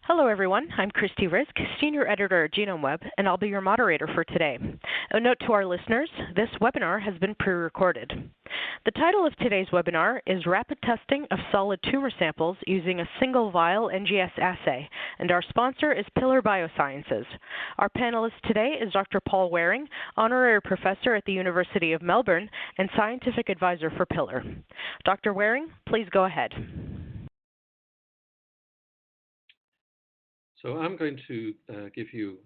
Hello, everyone. I'm Christy Risk, Senior Editor at GenomeWeb, and I'll be your moderator for today. A note to our listeners, this webinar has been pre-recorded. The title of today's webinar is Rapid Testing of Solid Tumor Samples Using a Single Vial NGS Assay, and our sponsor is Pillar Biosciences. Our panelist today is Dr. Paul Waring, Honorary Professor at the University of Melbourne and Scientific Advisor for Pillar. Dr. Waring, please go ahead. So I'm going to give you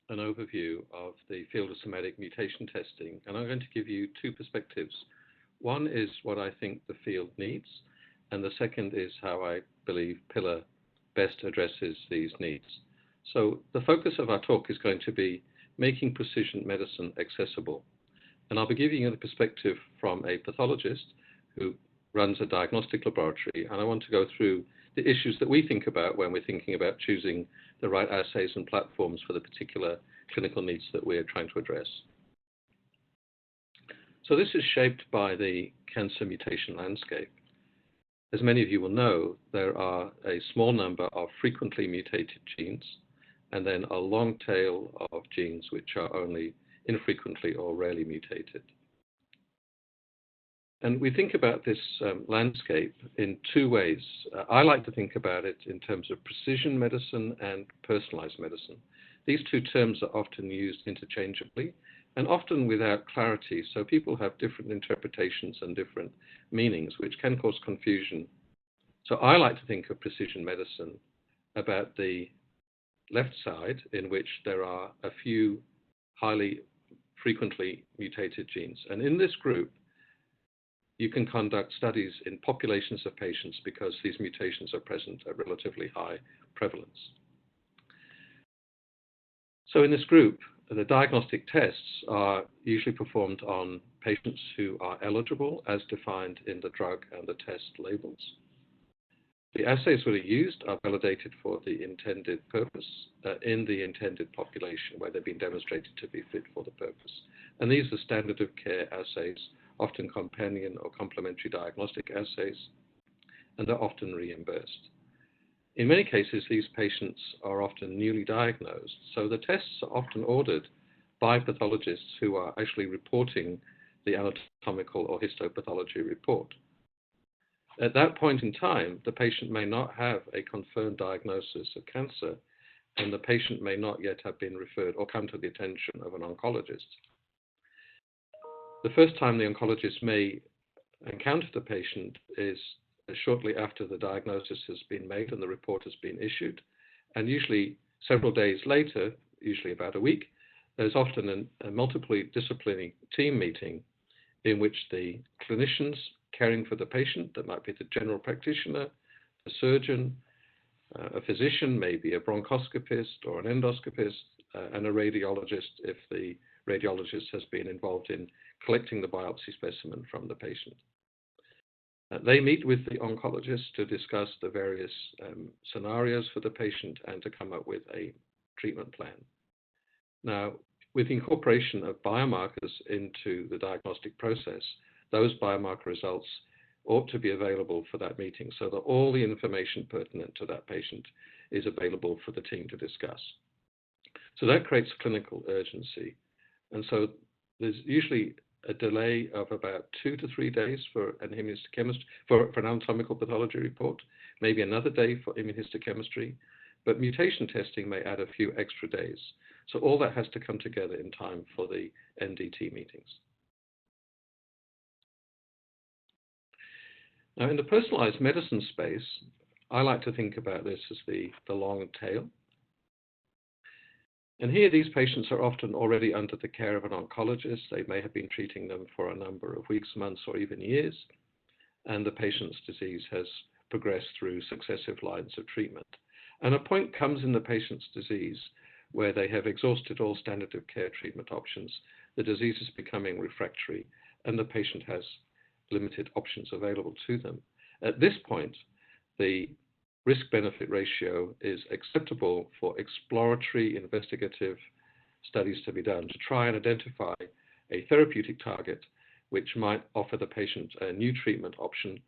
an overview of the field of somatic mutation testing, and I'm going to give you two perspectives. One is what I think the field needs, and the second is how I believe Pillar best addresses these needs. So the focus of our talk is going to be making precision medicine accessible. And I'll be giving you the perspective from a pathologist who runs a diagnostic laboratory, and I want to go through the issues that we think about when we're thinking about choosing the right assays and platforms for the particular clinical needs that we're trying to address. So this is shaped by the cancer mutation landscape. As many of you will know, there are a small number of frequently mutated genes, and then a long tail of genes which are only infrequently or rarely mutated. And we think about this landscape in two ways. I like to think about it in terms of precision medicine and personalized medicine. These two terms are often used interchangeably and often without clarity, so people have different interpretations and different meanings, which can cause confusion. So I like to think of precision medicine about the left side, in which there are a few highly frequently mutated genes. And in this group, you can conduct studies in populations of patients because these mutations are present at relatively high prevalence. So in this group, the diagnostic tests are usually performed on patients who are eligible as defined in the drug and the test labels. The assays that are used are validated for the intended purpose in the intended population where they've been demonstrated to be fit for the purpose. And these are standard of care assays, often companion or complementary diagnostic assays, and they're often reimbursed. In many cases, these patients are often newly diagnosed, so the tests are often ordered by pathologists who are actually reporting the anatomical or histopathology report. At that point in time, the patient may not have a confirmed diagnosis of cancer, and the patient may not yet have been referred or come to the attention of an oncologist. The first time the oncologist may encounter the patient is shortly after the diagnosis has been made and the report has been issued. And usually several days later, usually about a week, there's often a multidisciplinary team meeting in which the clinicians caring for the patient, that might be the general practitioner, a surgeon, a physician, maybe a bronchoscopist or an endoscopist, and a radiologist if the radiologist has been involved in collecting the biopsy specimen from the patient. They meet with the oncologist to discuss the various scenarios for the patient and to come up with a treatment plan. Now, with the incorporation of biomarkers into the diagnostic process, those biomarker results ought to be available for that meeting so that all the information pertinent to that patient is available for the team to discuss. So that creates clinical urgency. And so there's usually a delay of about 2 to 3 days for an immunohistochemistry, for an anatomical pathology report, maybe another day for immunohistochemistry, but mutation testing may add a few extra days. So all that has to come together in time for the NDT meetings. Now, in the personalized medicine space, I like to think about this as the long tail. And here, these patients are often already under the care of an oncologist. They may have been treating them for a number of weeks, months, or even years, and the patient's disease has progressed through successive lines of treatment. And a point comes in the patient's disease where they have exhausted all standard of care treatment options, the disease is becoming refractory, and the patient has limited options available to them. At this point, the risk-benefit ratio is acceptable for exploratory investigative studies to be done to try and identify a therapeutic target which might offer the patient a new treatment option,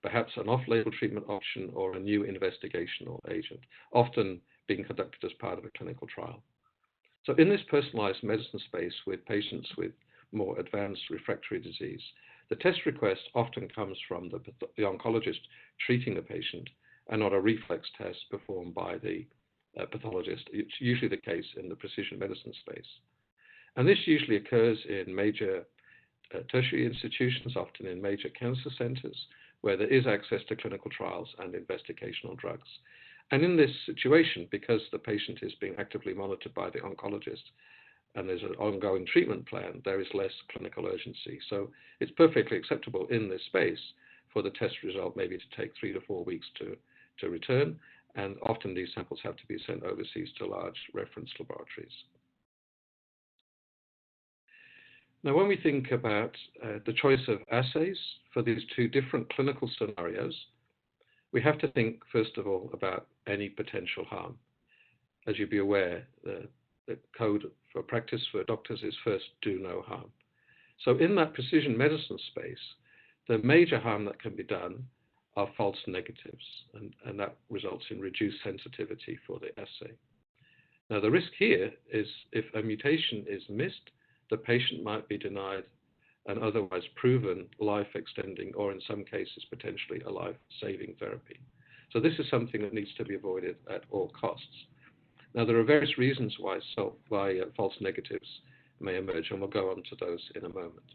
perhaps an off-label treatment option or a new investigational agent, often being conducted as part of a clinical trial. So in this personalized medicine space with patients with more advanced refractory disease, the test request often comes from the oncologist treating the patient and not a reflex test performed by the pathologist. It's usually the case in the precision medicine space. And this usually occurs in major tertiary institutions, often in major cancer centers, where there is access to clinical trials and investigational drugs. And in this situation, because the patient is being actively monitored by the oncologist and there's an ongoing treatment plan, there is less clinical urgency. So it's perfectly acceptable in this space for the test result maybe to take 3 to 4 weeks to return. And often these samples have to be sent overseas to large reference laboratories. Now, when we think about the choice of assays for these two different clinical scenarios, we have to think, first of all, about any potential harm. As you'd be aware, the code for practice for doctors is first, do no harm. So in that precision medicine space, the major harm that can be done are false negatives, and that results in reduced sensitivity for the assay. Now, the risk here is if a mutation is missed, the patient might be denied an otherwise proven life-extending, or in some cases, potentially a life-saving therapy. So this is something that needs to be avoided at all costs. Now, there are various reasons why false negatives may emerge, and we'll go on to those in a moment.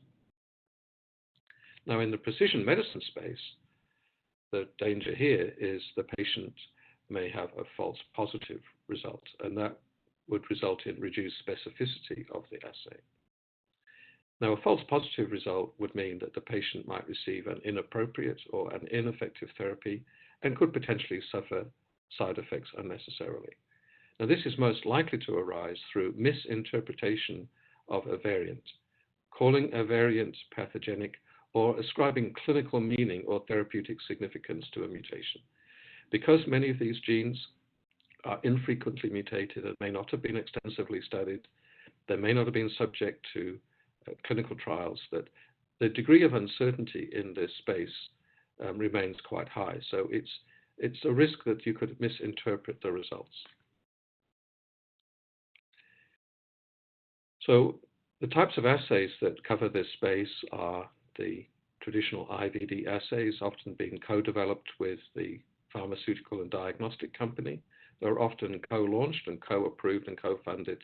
Now, in the precision medicine space, the danger here is the patient may have a false positive result, and that would result in reduced specificity of the assay. Now, a false positive result would mean that the patient might receive an inappropriate or an ineffective therapy and could potentially suffer side effects unnecessarily. Now, this is most likely to arise through misinterpretation of a variant, calling a variant pathogenic, or ascribing clinical meaning or therapeutic significance to a mutation. Because many of these genes are infrequently mutated and may not have been extensively studied, they may not have been subject to clinical trials, that the degree of uncertainty in this space remains quite high. So it's a risk that you could misinterpret the results. So the types of assays that cover this space are the traditional IVD assays, often being co-developed with the pharmaceutical and diagnostic company. They're often co-launched and co-approved and co-funded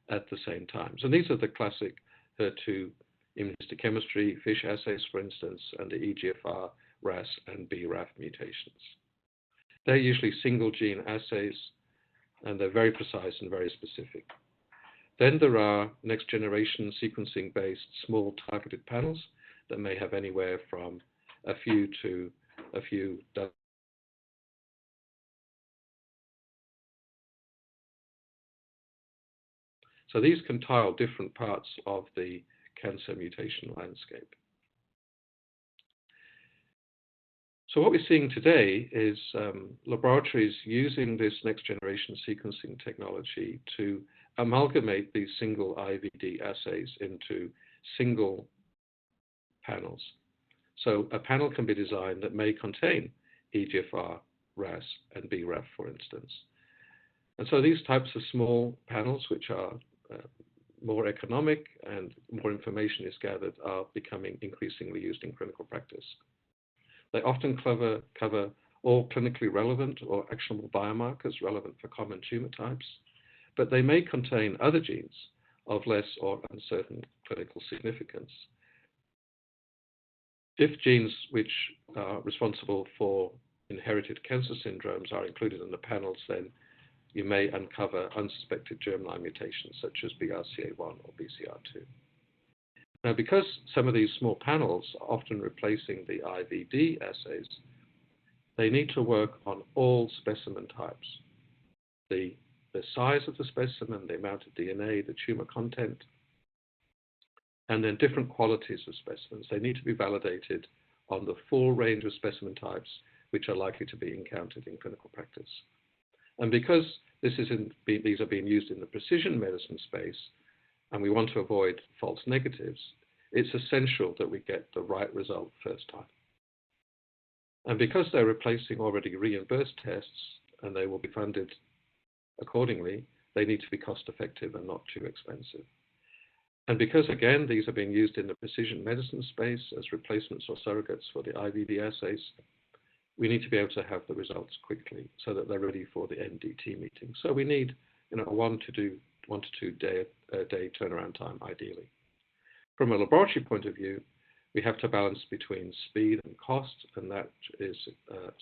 at the same time. So these are the classic HER2 immunohistochemistry, FISH assays, for instance, and the EGFR, RAS, and BRAF mutations. They're usually single gene assays, and they're very precise and very specific. Then there are next generation sequencing based small targeted panels that may have anywhere from a few to a few dozen. So these can tile different parts of the cancer mutation landscape. So what we're seeing today is laboratories using this next generation sequencing technology to amalgamate these single IVD assays into single panels. So a panel can be designed that may contain EGFR, RAS, and BRAF, for instance. And so these types of small panels, which are more economic and more information is gathered, are becoming increasingly used in clinical practice. They often cover all clinically relevant or actionable biomarkers relevant for common tumor types, but they may contain other genes of less or uncertain clinical significance. If genes which are responsible for inherited cancer syndromes are included in the panels, then you may uncover unsuspected germline mutations such as BRCA1 or BCR2. Now, because some of these small panels are often replacing the IVD assays, they need to work on all specimen types. The size of the specimen, the amount of DNA, the tumor content, and then different qualities of specimens. They need to be validated on the full range of specimen types which are likely to be encountered in clinical practice. And because these are being used in the precision medicine space, and we want to avoid false negatives, it's essential that we get the right result first time. And because they're replacing already reimbursed tests, and they will be funded accordingly, they need to be cost effective and not too expensive. And because, again, these are being used in the precision medicine space as replacements or surrogates for the IVD assays, we need to be able to have the results quickly so that they're ready for the NDT meeting. So we need a 1 to 2 day turnaround time, ideally. From a laboratory point of view, we have to balance between speed and cost, and that is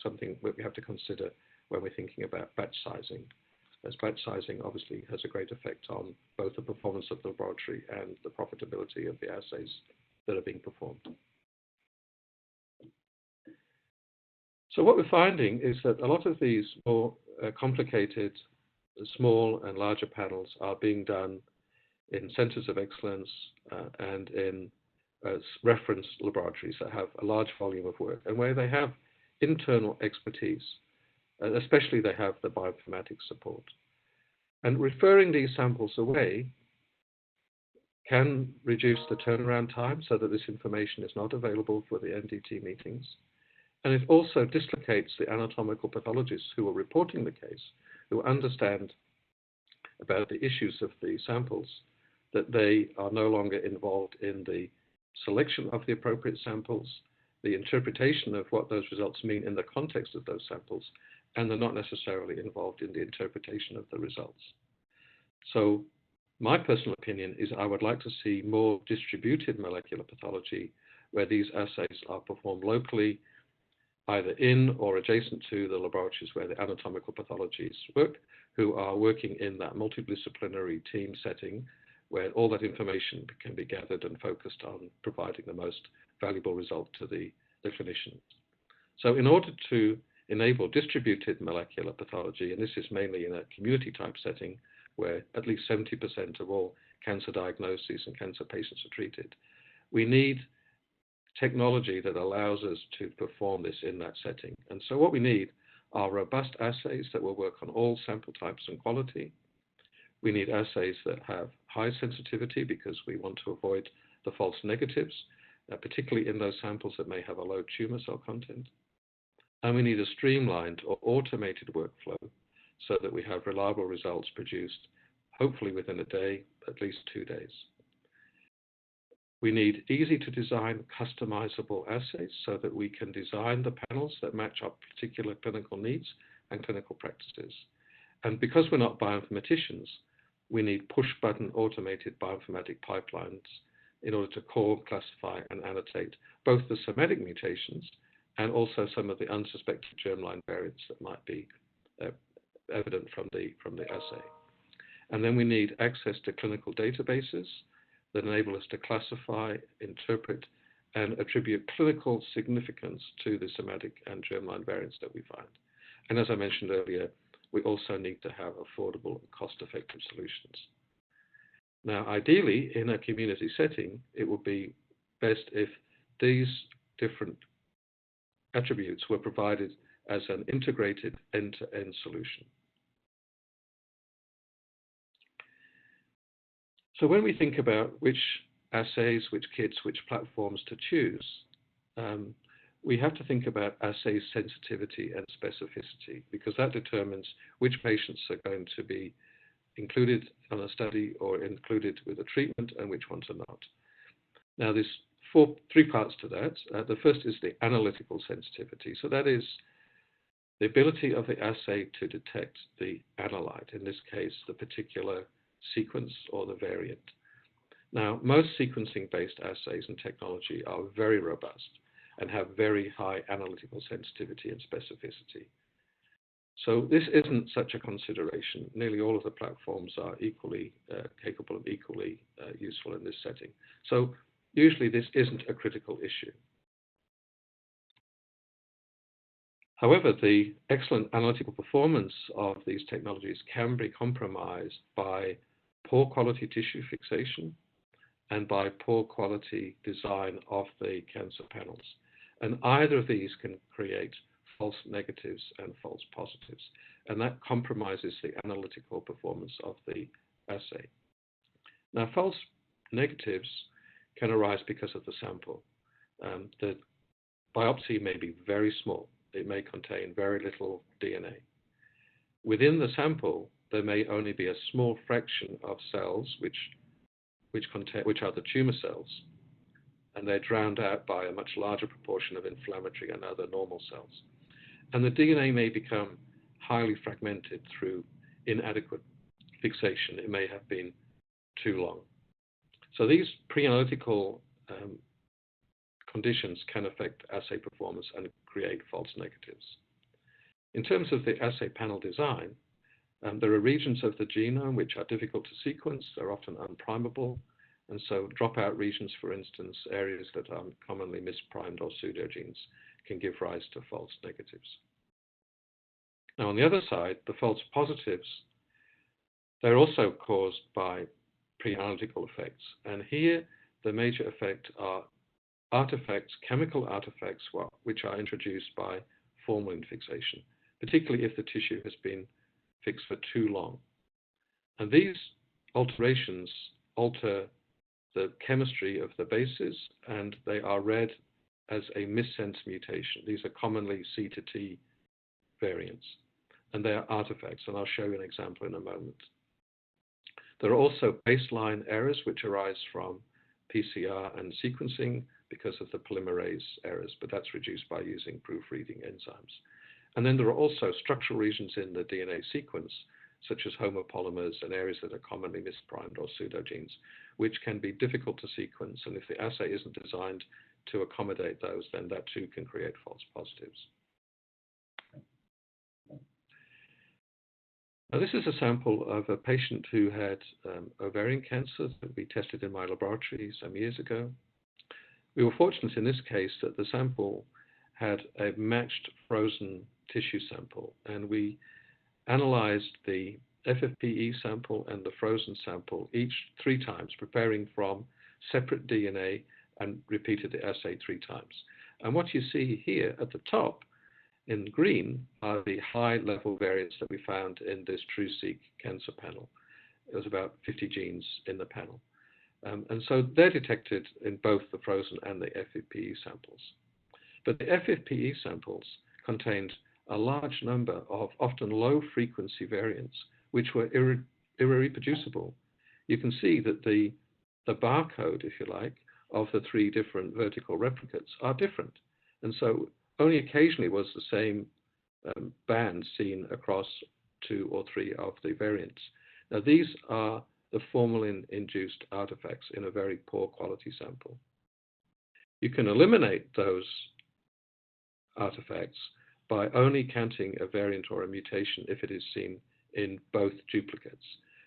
something that we have to consider when we're thinking about batch sizing, as batch sizing obviously has a great effect on both the performance of the laboratory and the profitability of the assays that are being performed. So what we're finding is that a lot of these more complicated small and larger panels are being done in centers of excellence and in reference laboratories that have a large volume of work and where they have internal expertise, especially they have the bioinformatics support. And referring these samples away can reduce the turnaround time so that this information is not available for the NDT meetings. And it also dislocates the anatomical pathologists who are reporting the case, who understand about the issues of the samples, that they are no longer involved in the selection of the appropriate samples, the interpretation of what those results mean in the context of those samples, and they're not necessarily involved in the interpretation of the results. So my personal opinion is I would like to see more distributed molecular pathology where these assays are performed locally, either in or adjacent to the laboratories where the anatomical pathologists work, who are working in that multidisciplinary team setting where all that information can be gathered and focused on providing the most valuable result to the clinicians. So in order to enable distributed molecular pathology, and this is mainly in a community type setting where at least 70% of all cancer diagnoses and cancer patients are treated, we need technology that allows us to perform this in that setting. And so what we need are robust assays that will work on all sample types and quality. We need assays that have high sensitivity because we want to avoid the false negatives, particularly in those samples that may have a low tumor cell content. And we need a streamlined or automated workflow so that we have reliable results produced, hopefully within a day, at least 2 days. We need easy to design customizable assays so that we can design the panels that match our particular clinical needs and clinical practices. And because we're not bioinformaticians, we need push-button automated bioinformatic pipelines in order to call, classify, and annotate both the somatic mutations and also some of the unsuspected germline variants that might be evident from the assay. And then we need access to clinical databases that enable us to classify, interpret, and attribute clinical significance to the somatic and germline variants that we find. And as I mentioned earlier, we also need to have affordable and cost-effective solutions. Now, ideally, in a community setting, it would be best if these different attributes were provided as an integrated end-to-end solution. So when we think about which assays, which kits, which platforms to choose, we have to think about assay sensitivity and specificity because that determines which patients are going to be included on a study or included with a treatment and which ones are not. Now, there's three parts to that. The first is the analytical sensitivity. So that is the ability of the assay to detect the analyte, in this case, the particular sequence or the variant. Now, most sequencing-based assays and technology are very robust and have very high analytical sensitivity and specificity. So this isn't such a consideration. Nearly all of the platforms are equally capable and equally useful in this setting. So usually this isn't a critical issue. However, the excellent analytical performance of these technologies can be compromised by poor quality tissue fixation and by poor quality design of the cancer panels. And either of these can create false negatives and false positives. And that compromises the analytical performance of the assay. Now, false negatives can arise because of the sample. The biopsy may be very small. It may contain very little DNA. Within the sample, there may only be a small fraction of cells which are the tumor cells, and they're drowned out by a much larger proportion of inflammatory and other normal cells. And the DNA may become highly fragmented through inadequate fixation. It may have been too long. So these pre-analytical conditions can affect assay performance and create false negatives. In terms of the assay panel design, there are regions of the genome which are difficult to sequence. They're often unprimable, and so dropout regions, for instance, areas that are commonly misprimed or pseudogenes, can give rise to false negatives. Now, on the other side, the false positives, they're also caused by pre-analytical effects. And here, the major effect are artifacts, chemical artifacts, which are introduced by formalin fixation, particularly if the tissue has been fixed for too long. And these alterations alter the chemistry of the bases, and they are read as a missense mutation. These are commonly C to T variants, and they are artifacts, and I'll show you an example in a moment. There are also baseline errors which arise from PCR and sequencing because of the polymerase errors, but that's reduced by using proofreading enzymes. And then there are also structural regions in the DNA sequence, such as homopolymers and areas that are commonly misprimed or pseudogenes, which can be difficult to sequence. And if the assay isn't designed to accommodate those, then that too can create false positives. Now, this is a sample of a patient who had ovarian cancer that we tested in my laboratory some years ago. We were fortunate in this case that the sample had a matched frozen tissue sample, and we analyzed the FFPE sample and the frozen sample each 3 times, preparing from separate DNA, and repeated the assay 3 times. And what you see here at the top in green are the high-level variants that we found in this TruSeq cancer panel. It was about 50 genes in the panel. And so they're detected in both the frozen and the FFPE samples. But the FFPE samples contained a large number of often low-frequency variants, which were irreproducible. You can see that the barcode, if you like, of the 3 different vertical replicates are different. And so only occasionally was the same band seen across 2 or 3 of the variants. Now, these are the formalin-induced artifacts in a very poor quality sample. You can eliminate those artifacts by only counting a variant or a mutation if it is seen in both duplicates.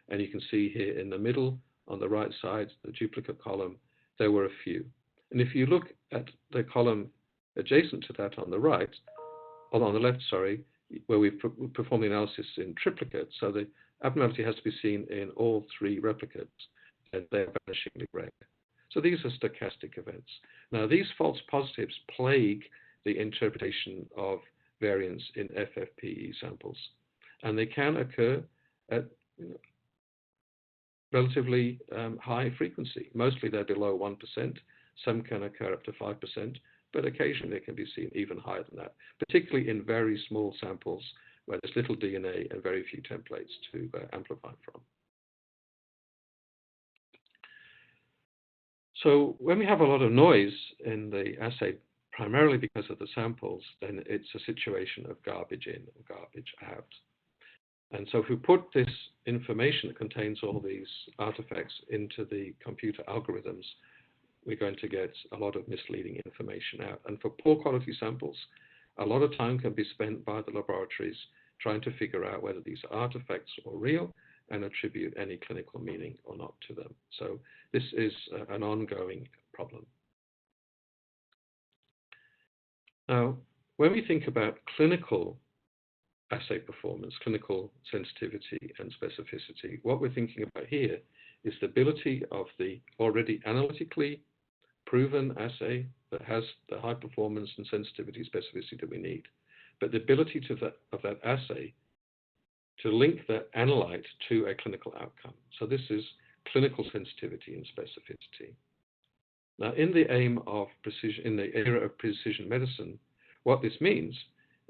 And you can see here in the middle, on the right side, the duplicate column, there were a few. And if you look at the column adjacent to that on the right, or on the left, sorry, where we've performed the analysis in triplicates, so the abnormality has to be seen in all 3 replicates, and they're vanishingly rare. So these are stochastic events. Now, these false positives plague the interpretation of variants in FFPE samples, and they can occur at relatively high frequency. Mostly they're below 1%. Some can occur up to 5%, but occasionally they can be seen even higher than that, particularly in very small samples where there's little DNA and very few templates to amplify from. So when we have a lot of noise in the assay, primarily because of the samples, then it's a situation of garbage in and garbage out. And so if we put this information that contains all these artifacts into the computer algorithms, we're going to get a lot of misleading information out. And for poor quality samples, a lot of time can be spent by the laboratories trying to figure out whether these are artifacts or real and attribute any clinical meaning or not to them. So this is an ongoing problem. Now, when we think about clinical assay performance, clinical sensitivity and specificity, what we're thinking about here is the ability of the already analytically proven assay that has the high performance and sensitivity specificity that we need, but the ability of that assay to link that analyte to a clinical outcome. So this is clinical sensitivity and specificity. Now, in the aim of precision, in the era of precision medicine, what this means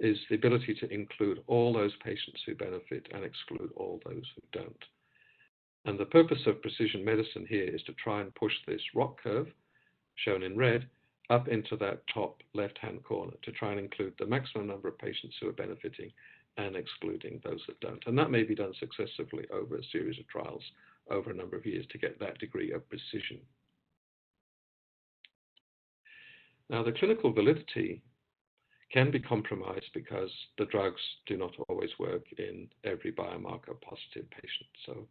is the ability to include all those patients who benefit and exclude all those who don't. And the purpose of precision medicine here is to try and push this ROC curve, shown in red, up into that top left-hand corner to try and include the maximum number of patients who are benefiting and excluding those that don't. And that may be done successively over a series of trials over a number of years to get that degree of precision. Now, the clinical validity can be compromised because the drugs do not always work in every biomarker positive patient. So,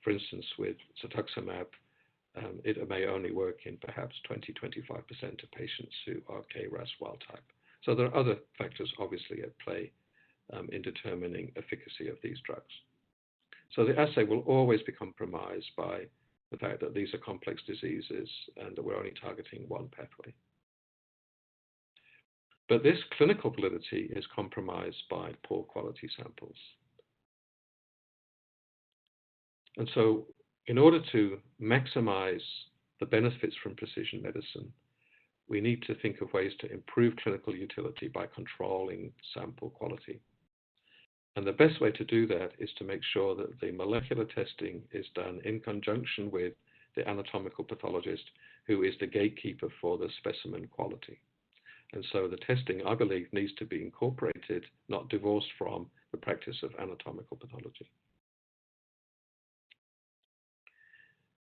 for instance, with cetuximab, it may only work in perhaps 20-25% of patients who are KRAS wild type. So there are other factors obviously at play in determining efficacy of these drugs. So the assay will always be compromised by the fact that these are complex diseases and that we're only targeting one pathway. But this clinical validity is compromised by poor quality samples. And so in order to maximize the benefits from precision medicine, we need to think of ways to improve clinical utility by controlling sample quality. And the best way to do that is to make sure that the molecular testing is done in conjunction with the anatomical pathologist, who is the gatekeeper for the specimen quality. And so the testing, I believe, needs to be incorporated, not divorced from the practice of anatomical pathology.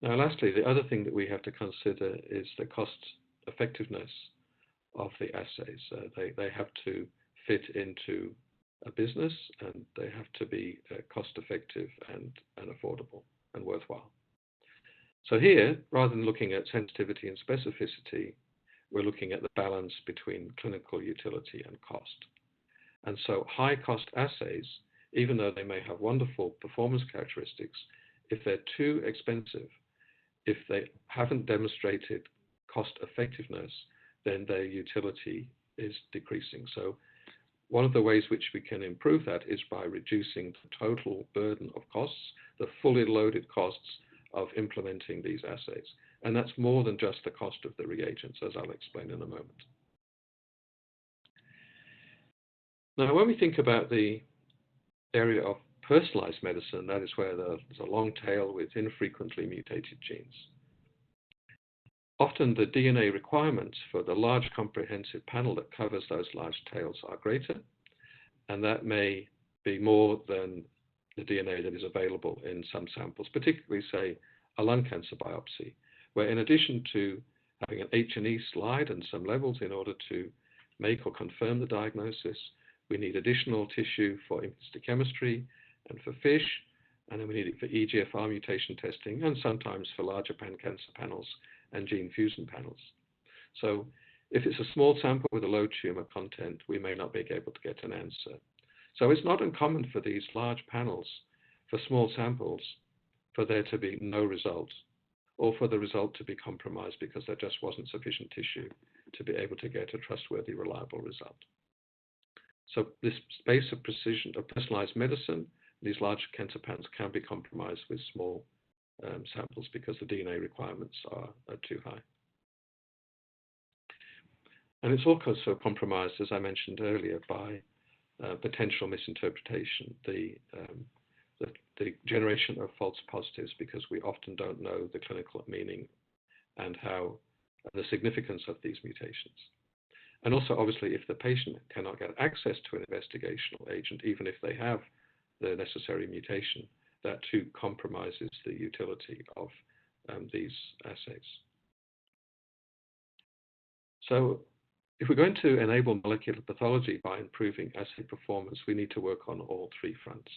Now, lastly, the other thing that we have to consider is the cost effectiveness of the assays. They have to fit into a business, and they have to be cost effective and affordable and worthwhile. So here, rather than looking at sensitivity and specificity, we're looking at the balance between clinical utility and cost. And so high cost assays, even though they may have wonderful performance characteristics, if they're too expensive, if they haven't demonstrated cost effectiveness, then their utility is decreasing. So one of the ways which we can improve that is by reducing the total burden of costs, the fully loaded costs of implementing these assays. And that's more than just the cost of the reagents, as I'll explain in a moment. Now, when we think about the area of personalized medicine, that is where there's a long tail with infrequently mutated genes. Often the DNA requirements for the large comprehensive panel that covers those large tails are greater, and that may be more than the DNA that is available in some samples, particularly, say, a lung cancer biopsy, where in addition to having an H&E slide and some levels in order to make or confirm the diagnosis, we need additional tissue for immunohistochemistry and for FISH, and then we need it for EGFR mutation testing, and sometimes for larger pan-cancer panels and gene fusion panels. So if it's a small sample with a low tumor content, we may not be able to get an answer. So it's not uncommon for these large panels, for small samples, for there to be no result, or for the result to be compromised because there just wasn't sufficient tissue to be able to get a trustworthy, reliable result. So this space of precision, of personalized medicine, these large cancer panels can be compromised with small samples because the DNA requirements are too high. And it's also compromised, as I mentioned earlier, by potential misinterpretation, the generation of false positives, because we often don't know the clinical meaning and how the significance of these mutations. And also, obviously, if the patient cannot get access to an investigational agent, even if they have the necessary mutation, that too compromises the utility of these assays. So if we're going to enable molecular pathology by improving assay performance, we need to work on all three fronts.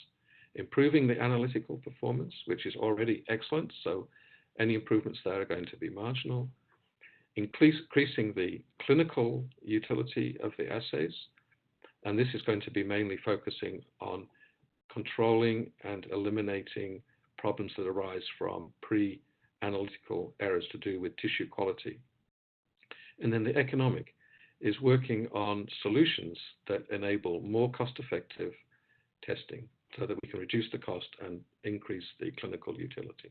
Improving the analytical performance, which is already excellent, so any improvements there are going to be marginal. Increasing the clinical utility of the assays, and this is going to be mainly focusing on controlling and eliminating problems that arise from pre-analytical errors to do with tissue quality. And then the economic is working on solutions that enable more cost-effective testing so that we can reduce the cost and increase the clinical utility.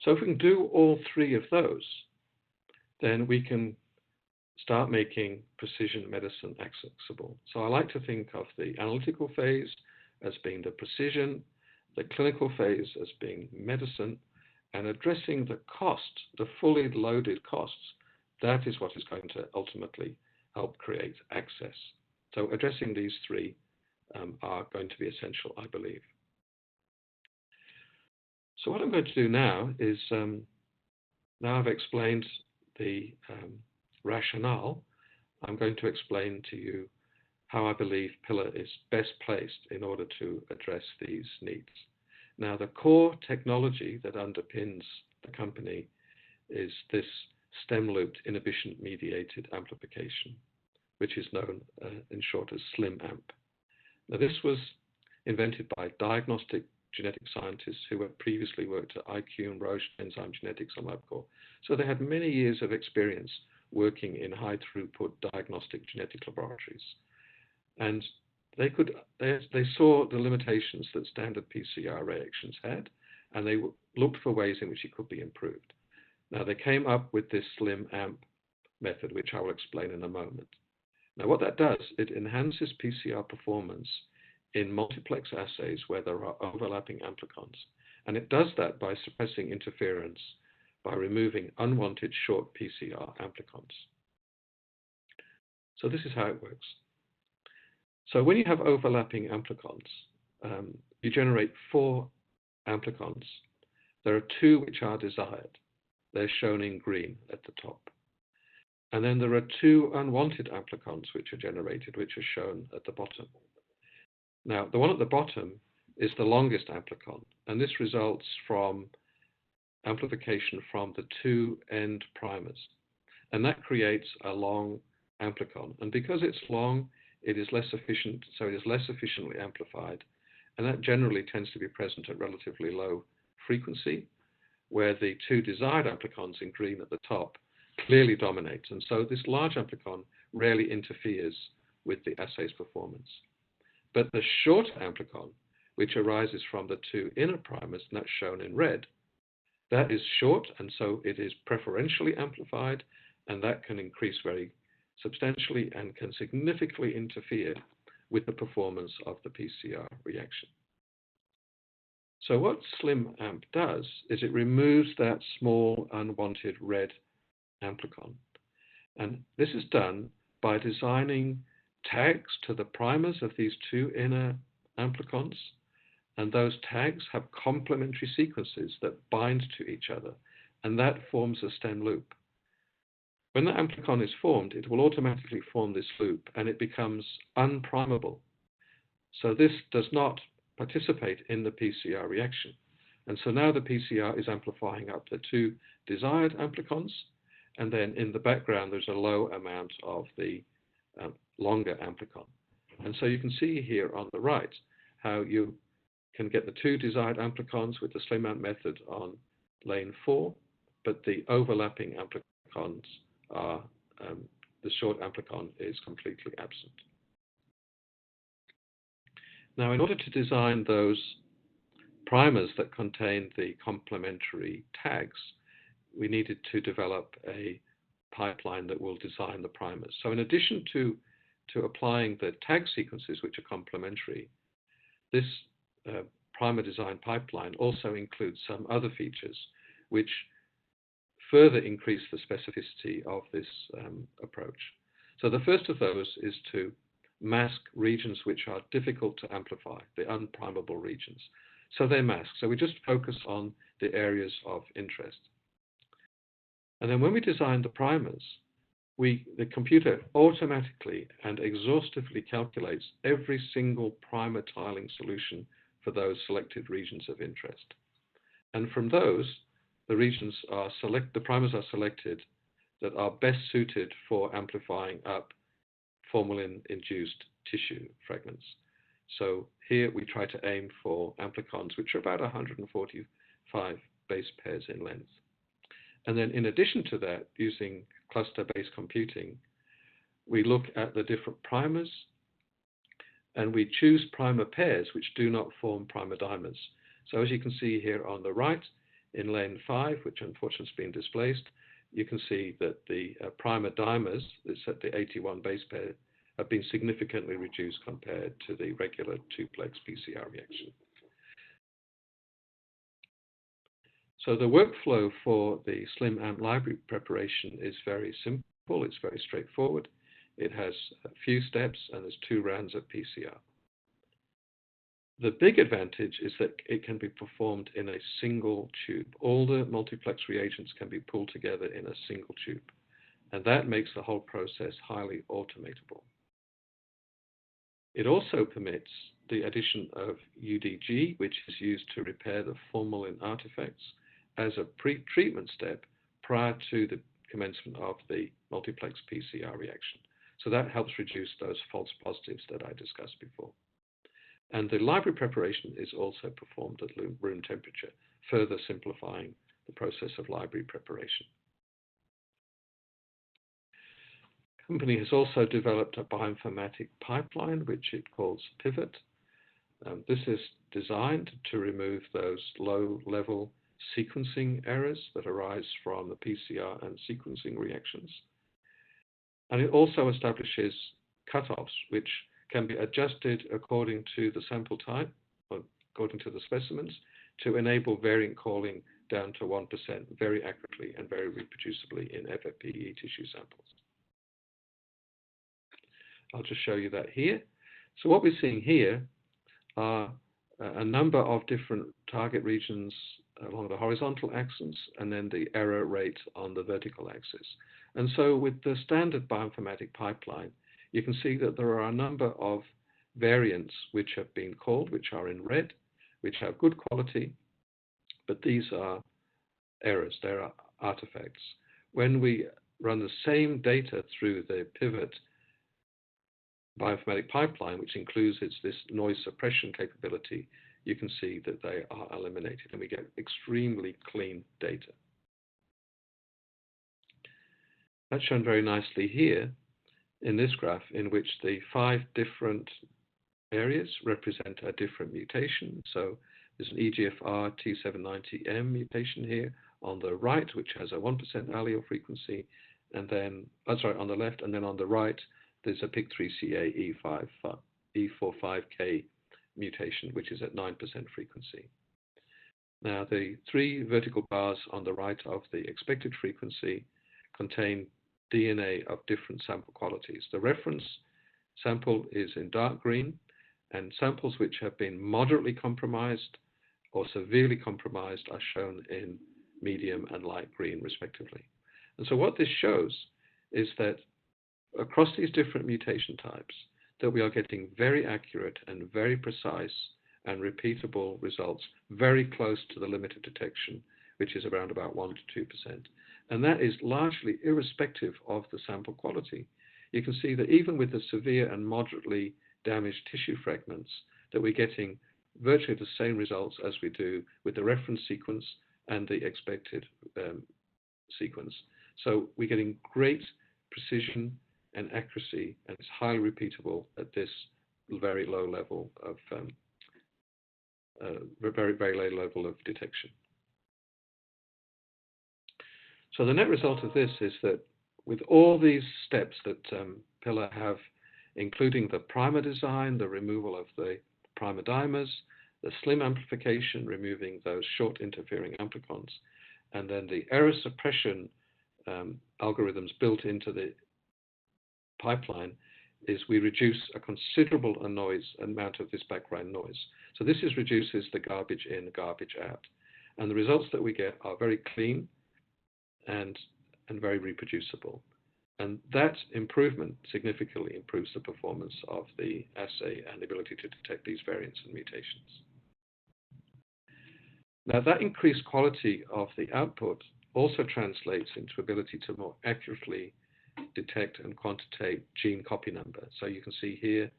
So if we can do all three of those, then we can start making precision medicine accessible. So I like to think of the analytical phase as being the precision, the clinical phase as being medicine, and addressing the cost, the fully loaded costs. That is what is going to ultimately help create access. So addressing these three are going to be essential, I believe. So what I'm going to do now is, now I've explained the rationale, I'm going to explain to you how I believe Pillar is best placed in order to address these needs. Now, the core technology that underpins the company is this stem-looped inhibition-mediated amplification, which is known in short as SLIM-AMP. Now, this was invented by diagnostic genetic scientists who had previously worked at IQ and Roche Enzyme Genetics on LabCorp. So they had many years of experience working in high-throughput diagnostic genetic laboratories. And they saw the limitations that standard PCR reactions had, and they looked for ways in which it could be improved. Now, they came up with this SLIM-AMP method, which I will explain in a moment. Now, what that does, it enhances PCR performance in multiplex assays where there are overlapping amplicons. And it does that by suppressing interference by removing unwanted short PCR amplicons. So this is how it works. So when you have overlapping amplicons, you generate 4 amplicons. There are 2 which are desired. They're shown in green at the top. And then there are 2 unwanted amplicons which are generated, which are shown at the bottom. Now, the one at the bottom is the longest amplicon, and this results from amplification from the 2 end primers. And that creates a long amplicon. And because it's long, it is less efficient, so it is less efficiently amplified. And that generally tends to be present at relatively low frequency, where the 2 desired amplicons in green at the top clearly dominate. And so this large amplicon rarely interferes with the assay's performance. But the short amplicon, which arises from the 2 inner primers, and that's shown in red, that is short, and so it is preferentially amplified, and that can increase very substantially and can significantly interfere with the performance of the PCR reaction. So what SLIM-AMP does is it removes that small unwanted red amplicon. And this is done by designing tags to the primers of these 2 inner amplicons, and those tags have complementary sequences that bind to each other, and that forms a stem loop. When the amplicon is formed, it will automatically form this loop, and it becomes unprimable. So this does not participate in the PCR reaction. And so now the PCR is amplifying up the 2 desired amplicons, and then in the background there's a low amount of the longer amplicon. And so you can see here on the right how you can get the 2 desired amplicons with the SLIM-AMP method on lane 4, but the overlapping amplicons are, the short amplicon is completely absent. Now, in order to design those primers that contain the complementary tags, we needed to develop a pipeline that will design the primers. So in addition to applying the tag sequences which are complementary, this primer design pipeline also includes some other features which further increase the specificity of this approach. So the first of those is to mask regions which are difficult to amplify, the unprimable regions. So they're masked. So we just focus on the areas of interest. And then when we design the primers, the computer automatically and exhaustively calculates every single primer tiling solution for those selected regions of interest. And from those, the primers are selected that are best suited for amplifying up formalin-induced tissue fragments. So here we try to aim for amplicons which are about 145 base pairs in length. And then in addition to that, using cluster-based computing, we look at the different primers and we choose primer pairs which do not form primer dimers. So as you can see here on the right, in lane 5, which unfortunately has been displaced, you can see that the primer dimers, that's at the 81 base pair, have been significantly reduced compared to the regular 2-plex PCR reaction. So the workflow for the SLIM-AMP library preparation is very simple. It's very straightforward. It has a few steps, and there's 2 rounds of PCR. The big advantage is that it can be performed in a single tube. All the multiplex reagents can be pulled together in a single tube, and that makes the whole process highly automatable. It also permits the addition of UDG, which is used to repair the formalin artifacts, as a pre-treatment step prior to the commencement of the multiplex PCR reaction. So that helps reduce those false positives that I discussed before. And the library preparation is also performed at room temperature, further simplifying the process of library preparation. The company has also developed a bioinformatic pipeline, which it calls Pivot. This is designed to remove those low-level sequencing errors that arise from the PCR and sequencing reactions. And it also establishes cutoffs, which can be adjusted according to the sample type, or according to the specimens, to enable variant calling down to 1% very accurately and very reproducibly in FFPE tissue samples. I'll just show you that here. So what we're seeing here are a number of different target regions along the horizontal axis, and then the error rate on the vertical axis. And so with the standard bioinformatic pipeline, you can see that there are a number of variants which have been called, which are in red, which have good quality, but these are errors, they are artifacts. When we run the same data through the Pivot bioinformatic pipeline, which includes this noise suppression capability, you can see that they are eliminated, and we get extremely clean data. That's shown very nicely here in this graph, in which the 5 different areas represent a different mutation. So there's an EGFR T790M mutation here on the right, which has a 1% allele frequency, and then, on the left, and then on the right, there's a PIK3CA E45K mutation, which is at 9% frequency. Now, the 3 vertical bars on the right of the expected frequency contain DNA of different sample qualities. The reference sample is in dark green, and samples which have been moderately compromised or severely compromised are shown in medium and light green, respectively. And so what this shows is that across these different mutation types, that we are getting very accurate and very precise and repeatable results, very close to the limit of detection, which is around about 1 to 2%. And that is largely irrespective of the sample quality. You can see that even with the severe and moderately damaged tissue fragments, that we're getting virtually the same results as we do with the reference sequence and the expected sequence. So we're getting great precision and accuracy, and it's highly repeatable at this very low level of very low level of detection. So the net result of this is that with all these steps that Pillar have, including the primer design, the removal of the primer dimers, the SLIM amplification, removing those short interfering amplicons, and then the error suppression algorithms built into the pipeline, is we reduce a considerable amount of this background noise. So this reduces the garbage in, garbage out. And the results that we get are very clean and very reproducible. And that improvement significantly improves the performance of the assay and the ability to detect these variants and mutations. Now, that increased quality of the output also translates into ability to more accurately detect and quantitate gene copy number. So you can see here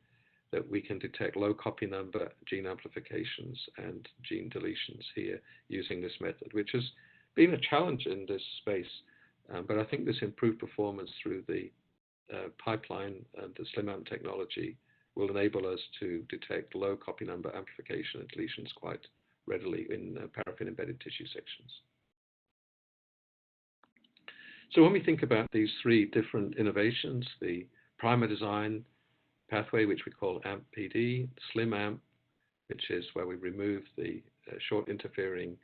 that we can detect low copy number gene amplifications and gene deletions here using this method, which has been a challenge in this space. But I think this improved performance through the pipeline and the SLIM-AMP technology will enable us to detect low copy number amplification and deletions quite readily in paraffin-embedded tissue sections. So when we think about these three different innovations, the primer design pathway, which we call AMP-PD, slim AMP, which is where we remove the short interfering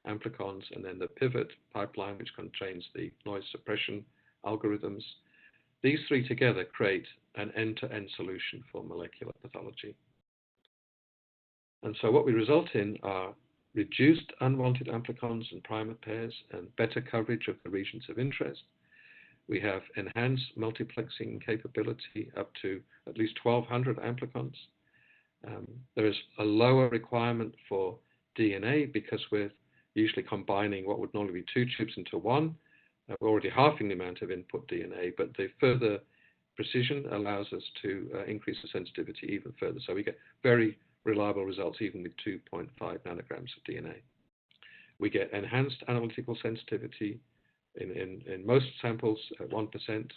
amplicons, and then the pivot pipeline, which contains the noise suppression algorithms. These three together create an end-to-end solution for molecular pathology. And so what we result in are reduced unwanted amplicons and primer pairs and better coverage of the regions of interest. We have enhanced multiplexing capability up to at least 1,200 amplicons. There is a lower requirement for DNA because we're usually combining what would normally be two tubes into one. We're already halving the amount of input DNA, but the further precision allows us to increase the sensitivity even further. So we get very reliable results even with 2.5 nanograms of DNA. We get enhanced analytical sensitivity in most samples at 1%.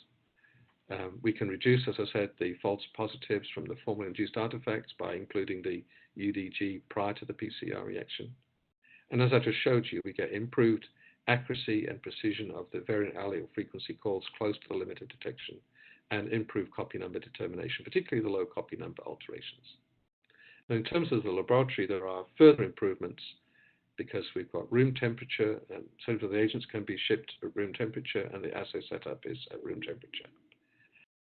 We can reduce, as I said, the false positives from the formalin-induced artifacts by including the UDG prior to the PCR reaction. And as I just showed you, we get improved accuracy and precision of the variant allele frequency calls close to the limit of detection, and improved copy number determination, particularly the low copy number alterations. Now, in terms of the laboratory, there are further improvements because we've got room temperature, and so the reagents can be shipped at room temperature, and the assay setup is at room temperature.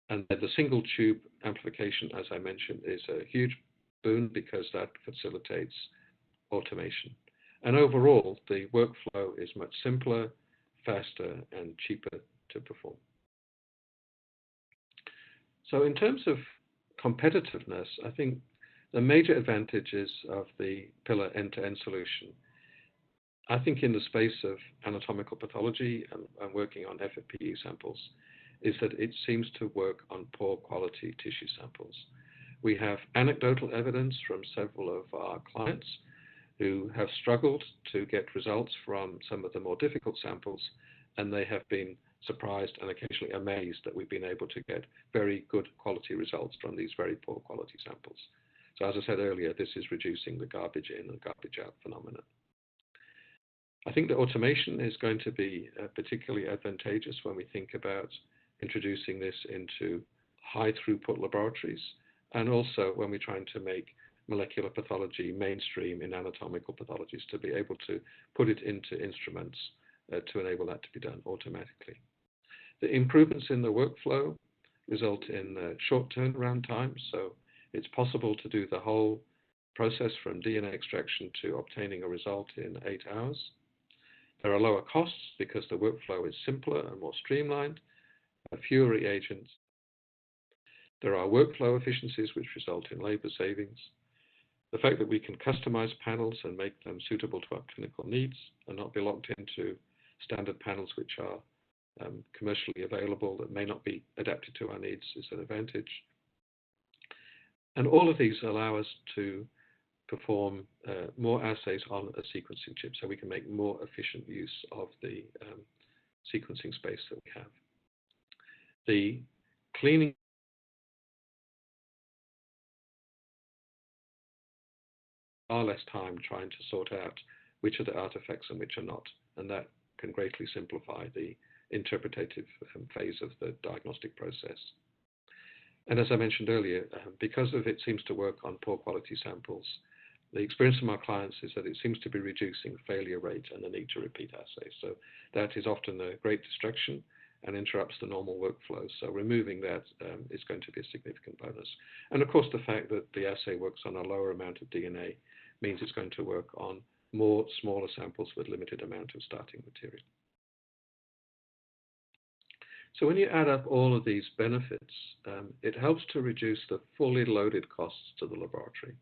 And the single tube amplification, as I mentioned, is a huge boon because that facilitates automation. And overall, the workflow is much simpler, faster, and cheaper to perform. So in terms of competitiveness, I think the major advantages of the Pillar end-to-end solution, I think in the space of anatomical pathology and working on FFPE samples, is that it seems to work on poor quality tissue samples. We have anecdotal evidence from several of our clients who have struggled to get results from some of the more difficult samples, and they have been surprised and occasionally amazed that we've been able to get very good quality results from these very poor quality samples. So as I said earlier, this is reducing the garbage in and garbage out phenomenon. I think that automation is going to be particularly advantageous when we think about introducing this into high throughput laboratories, and also when we're trying to make molecular pathology mainstream in anatomical pathologies, to be able to put it into instruments to enable that to be done automatically. The improvements in the workflow result in short turnaround times, so it's possible to do the whole process from DNA extraction to obtaining a result in 8 hours. There are lower costs because the workflow is simpler and more streamlined, fewer reagents. There are workflow efficiencies which result in labor savings. The fact that we can customize panels and make them suitable to our clinical needs and not be locked into standard panels which are commercially available that may not be adapted to our needs is an advantage. And all of these allow us to perform more assays on a sequencing chip, so we can make more efficient use of the sequencing space that we have. The cleaning far less time trying to sort out which are the artifacts and which are not, and that can greatly simplify the interpretative phase of the diagnostic process. And as I mentioned earlier, because of it seems to work on poor quality samples, the experience from our clients is that it seems to be reducing failure rate and the need to repeat assays. So that is often a great distraction and interrupts the normal workflow. So removing that is going to be a significant bonus. And of course, the fact that the assay works on a lower amount of DNA means it's going to work on more smaller samples with limited amount of starting material. So when you add up all of these benefits, it helps to reduce the fully loaded costs to the laboratory.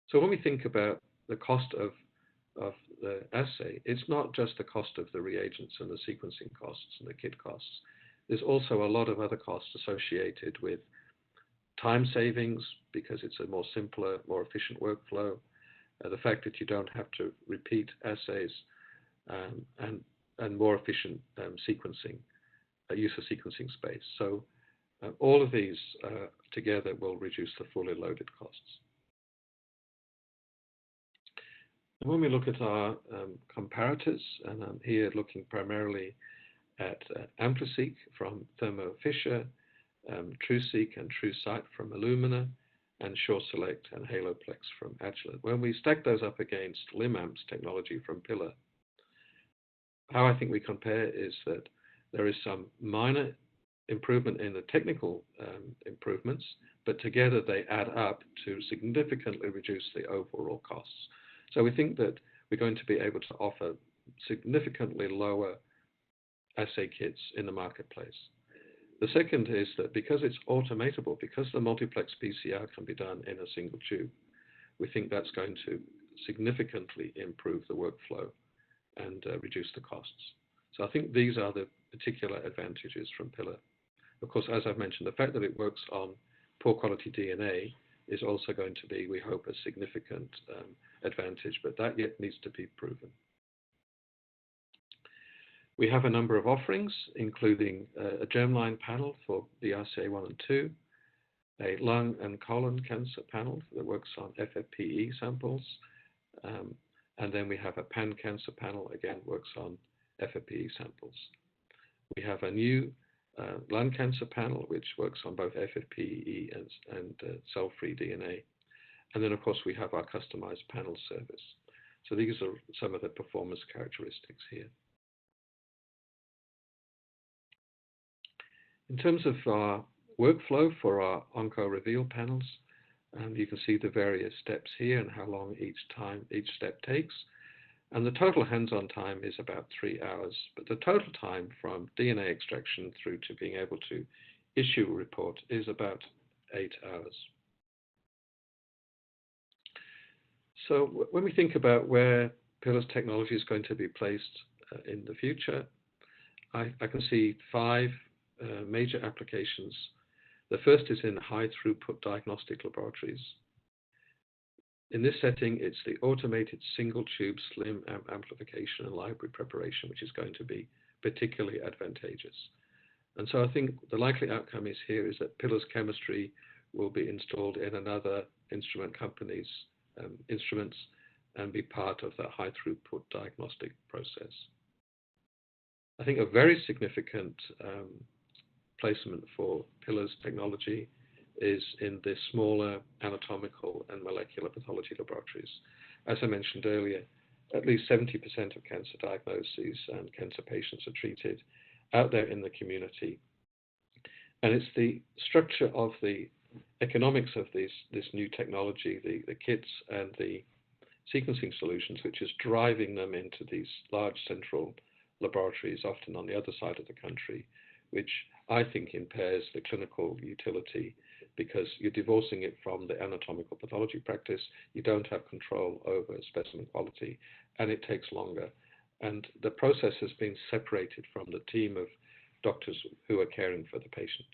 So when we think about the cost of the assay, it's not just the cost of the reagents and the sequencing costs and the kit costs. There's also a lot of other costs associated with time savings because it's a more simpler, more efficient workflow. The fact that you don't have to repeat assays and more efficient sequencing, use of sequencing space. So all of these together will reduce the fully loaded costs. When we look at our comparators, and I'm here looking primarily at AmpliSeq from Thermo Fisher, TrueSeq and TrueSight from Illumina, and SureSelect and HaloPlex from Agilent. When we stack those up against LimAmp's technology from Pillar, how I think we compare is that there is some minor improvement in the technical improvements, but together they add up to significantly reduce the overall costs. So we think that we're going to be able to offer significantly lower assay kits in the marketplace. The second is that because it's automatable, because the multiplex PCR can be done in a single tube, we think that's going to significantly improve the workflow and reduce the costs. So I think these are the particular advantages from Pillar. Of course, as I've mentioned, the fact that it works on poor quality DNA is also going to be, we hope, a significant advantage, but that yet needs to be proven. We have a number of offerings, including a germline panel for BRCA1 and 2, a lung and colon cancer panel that works on FFPE samples, and then we have a pan-cancer panel, again, works on FFPE samples. We have a new lung cancer panel, which works on both FFPE and cell-free DNA. And then, of course, we have our customized panel service. So these are some of the performance characteristics here. In terms of our workflow for our OncoReveal panels, you can see the various steps here and how long each step takes. And the total hands-on time is about 3 hours, but the total time from DNA extraction through to being able to issue a report is about 8 hours. So when we think about where Pillar's technology is going to be placed in the future, I can see 5 major applications. The first is in high throughput diagnostic laboratories. In this setting, it's the automated single tube slim amplification and library preparation, which is going to be particularly advantageous. And so I think the likely outcome is here is that Pillar's chemistry will be installed in another instrument company's instruments and be part of that high throughput diagnostic process. I think a very significant placement for Pillar's technology is in the smaller anatomical and molecular pathology laboratories. As I mentioned earlier, at least 70% of cancer diagnoses and cancer patients are treated out there in the community. And it's the structure of the economics of this new technology, the kits and the sequencing solutions, which is driving them into these large central laboratories, often on the other side of the country, which I think impairs the clinical utility because you're divorcing it from the anatomical pathology practice. You don't have control over specimen quality, and it takes longer. And the process has been separated from the team of doctors who are caring for the patient.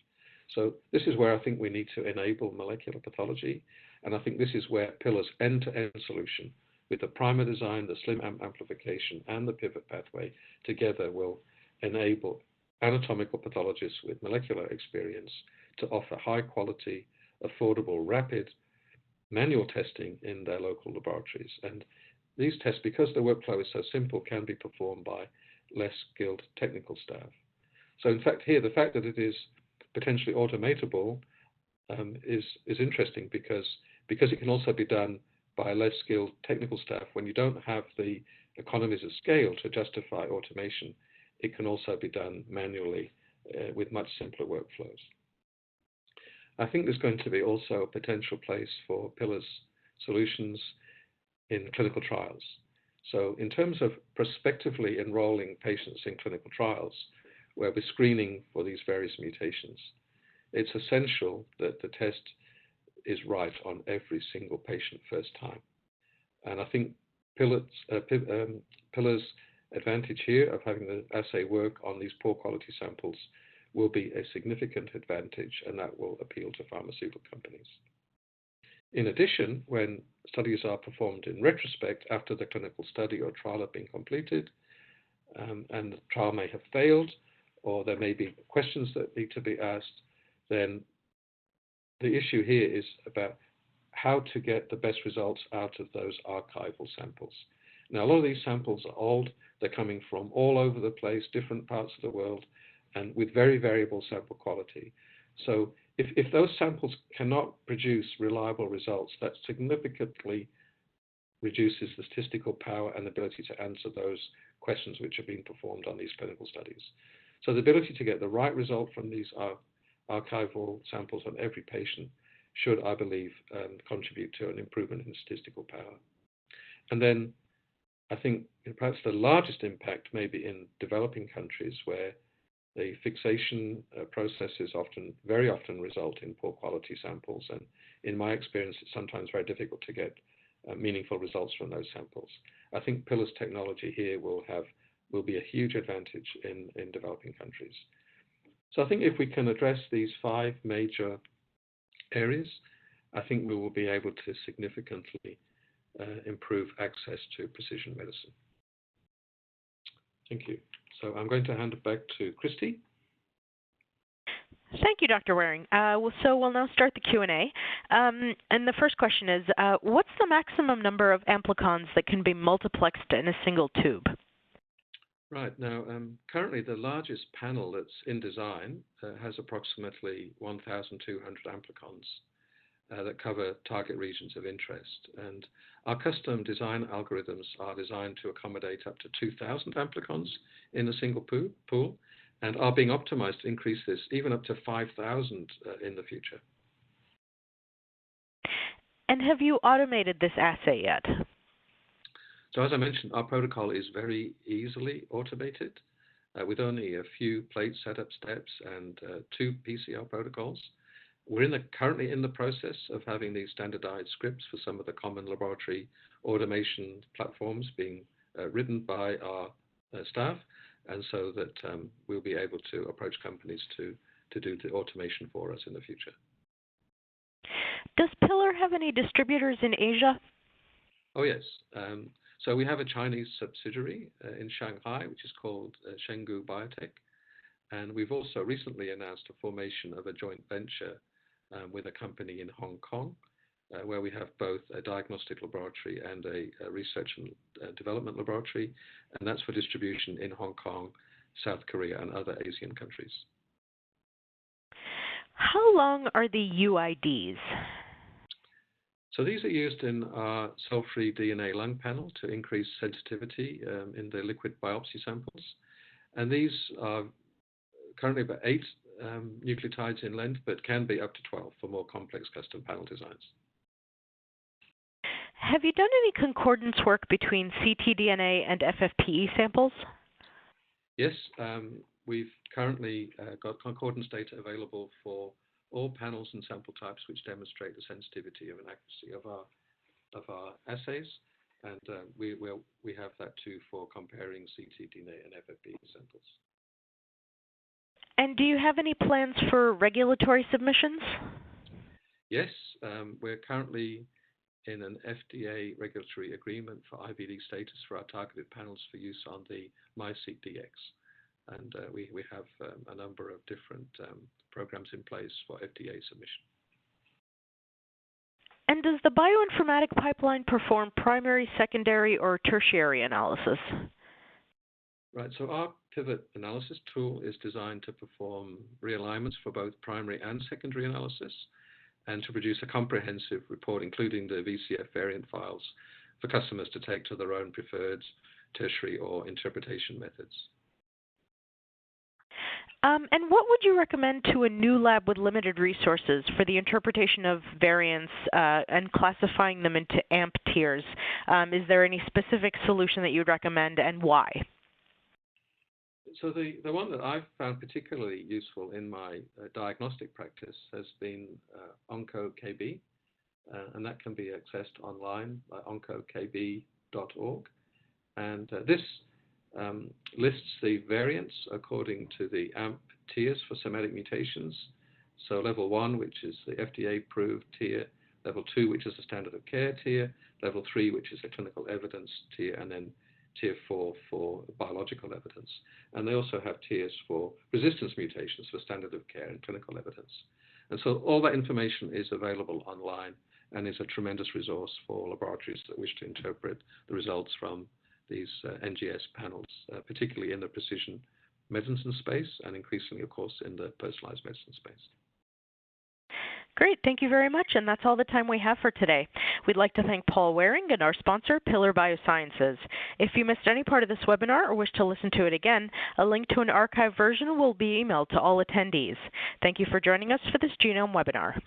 So this is where I think we need to enable molecular pathology, and I think this is where Pillar's end-to-end solution with the primer design, the slim amplification, and the pivot pathway together will enable anatomical pathologists with molecular experience to offer high quality, affordable, rapid manual testing in their local laboratories. And these tests, because the workflow is so simple, can be performed by less skilled technical staff. So in fact here, the fact that it is potentially automatable is interesting because it can also be done by less skilled technical staff. When you don't have the economies of scale to justify automation, it can also be done manually with much simpler workflows. I think there's going to be also a potential place for Pillar's solutions in clinical trials. So in terms of prospectively enrolling patients in clinical trials, where we're screening for these various mutations, it's essential that the test is right on every single patient first time. And I think Pillar's advantage here of having the assay work on these poor quality samples will be a significant advantage, and that will appeal to pharmaceutical companies. In addition, when studies are performed in retrospect after the clinical study or trial have been completed, and the trial may have failed, or there may be questions that need to be asked, then the issue here is about how to get the best results out of those archival samples. Now, a lot of these samples are old. They're coming from all over the place, different parts of the world, and with very variable sample quality. So if those samples cannot produce reliable results, that significantly reduces the statistical power and ability to answer those questions which are being performed on these clinical studies. So the ability to get the right result from these archival samples on every patient should, I believe, contribute to an improvement in statistical power. And then I think perhaps the largest impact may be in developing countries where the fixation processes very often result in poor quality samples. And in my experience, it's sometimes very difficult to get meaningful results from those samples. I think Pillar's technology here will be a huge advantage in developing countries. So I think if we can address these 5 major areas, I think we will be able to significantly improve access to precision medicine. Thank you. So I'm going to hand it back to Christy. Thank you, Dr. Waring. So we'll now start the Q&A. And the first question is, what's the maximum number of amplicons that can be multiplexed in a single tube? Right. Now, currently the largest panel that's in design has approximately 1,200 amplicons that cover target regions of interest. And our custom design algorithms are designed to accommodate up to 2,000 amplicons in a single pool, and are being optimized to increase this even up to 5,000 in the future. And have you automated this assay yet? So as I mentioned, our protocol is very easily automated with only a few plate setup steps and 2 PCR protocols. We're currently in the process of having these standardized scripts for some of the common laboratory automation platforms being written by our staff, and so that we'll be able to approach companies to do the automation for us in the future. Does Pillar have any distributors in Asia? Oh, yes. So we have a Chinese subsidiary in Shanghai, which is called Shenggu Biotech. And we've also recently announced a formation of a joint venture with a company in Hong Kong, where we have both a diagnostic laboratory and a research and development laboratory. And that's for distribution in Hong Kong, South Korea, and other Asian countries. How long are the UIDs? So these are used in our cell-free DNA lung panel to increase sensitivity in the liquid biopsy samples. And these are currently about 8 nucleotides in length, but can be up to 12 for more complex custom panel designs. Have you done any concordance work between ctDNA and FFPE samples? Yes, we've currently got concordance data available for all panels and sample types which demonstrate the sensitivity and accuracy of our assays, and we have that too for comparing ctDNA and FFPE samples. And do you have any plans for regulatory submissions? Yes, we're currently in an FDA regulatory agreement for IVD status for our targeted panels for use on the MiSeq DX. And we have a number of different programs in place for FDA submission. And does the bioinformatic pipeline perform primary, secondary, or tertiary analysis? Right, so our pivot analysis tool is designed to perform realignments for both primary and secondary analysis, and to produce a comprehensive report, including the VCF variant files, for customers to take to their own preferred tertiary or interpretation methods. And what would you recommend to a new lab with limited resources for the interpretation of variants and classifying them into AMP tiers? Is there any specific solution that you would recommend, and why? So the one that I've found particularly useful in my diagnostic practice has been OncoKB, and that can be accessed online by oncokb.org. And this lists the variants according to the AMP tiers for somatic mutations. So level 1, which is the FDA-approved tier, level 2, which is the standard of care tier, level 3, which is the clinical evidence tier, and then tier 4 for biological evidence. And they also have tiers for resistance mutations for standard of care and clinical evidence. And so all that information is available online and is a tremendous resource for laboratories that wish to interpret the results from these NGS panels, particularly in the precision medicine space and increasingly, of course, in the personalized medicine space. Great, thank you very much, and that's all the time we have for today. We'd like to thank Paul Waring and our sponsor, Pillar Biosciences. If you missed any part of this webinar or wish to listen to it again, a link to an archived version will be emailed to all attendees. Thank you for joining us for this Genome webinar.